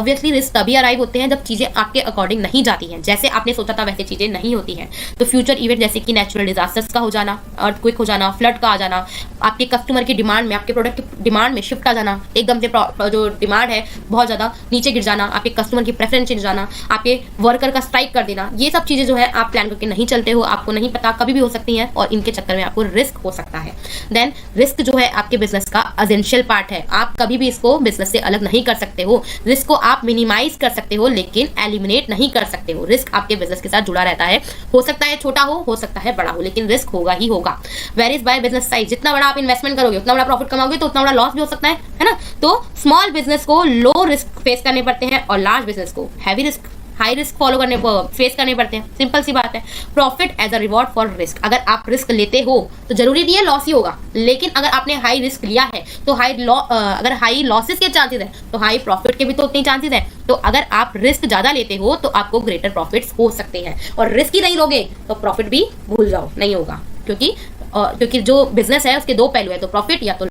Obviously risk तभी arrive होते हैं जब चीज़ें आपके अकॉर्डिंग नहीं जाती हैं, जैसे आपने सोचा था वैसे चीज़ें नहीं होती हैं। तो फ्यूचर इवेंट जैसे कि नेचुरल डिजास्टर्स का हो जाना, अर्थक्वेक हो जाना, फ्लड का आ जाना, आपके कस्टमर की डिमांड में, आपके प्रोडक्ट की डिमांड में शिफ्ट आ जाना, एकदम से जो डिमांड है बहुत ज़्यादा नीचे गिर जाना, आपके कस्टमर की प्रेफरेंस चेंज जाना, आपके वर्कर का स्ट्राइक कर देना, ये सब चीज़ें जो है आप प्लान करके नहीं चलते हो, आपको नहीं पता, कभी भी हो सकती हैं और इनके चक्कर में आपको रिस्क हो सकता है। देन रिस्क जो है आपके बिजनेस का एसेंशियल पार्ट है, आप कभी भी इसको बिजनेस से अलग नहीं कर सकते हो। रिस्क को आप मिनिमाइज कर सकते हो लेकिन एलिमिनेट नहीं कर सकते हो। रिस्क आपके बिजनेस के साथ जुड़ा रहता है, हो सकता है छोटा हो सकता है बड़ा हो, लेकिन रिस्क होगा ही होगा। वेरीज बाय बिजनेस साइज, जितना बड़ा आप इन्वेस्टमेंट करोगे उतना बड़ा प्रॉफिट कमाओगे तो उतना बड़ा लॉस भी हो सकता है ना। तो स्मॉल बिजनेस को लो रिस्क फेस करने पड़ते हैं और लार्ज बिजनेस को heavy risk, high risk face करने पड़ते हैं। सिंपल सी बात है। Profit as a reward for risk, अगर आप रिस्क लेते हो तो जरूरी नहीं है लॉस ही होगा, लेकिन अगर आपने हाई रिस्क लिया है तो अगर हाई लॉसेस के चांसेस है तो हाई प्रॉफिट के भी तो उतने चांसेस है। तो अगर आप रिस्क ज्यादा लेते हो तो आपको ग्रेटर प्रॉफिट्स हो सकते हैं, और रिस्क ही नहीं लोगे तो प्रॉफिट भी भूल जाओ, नहीं होगा। क्योंकि जो बिजनेस है उसके दो पहलू है, तो प्रॉफिट या तो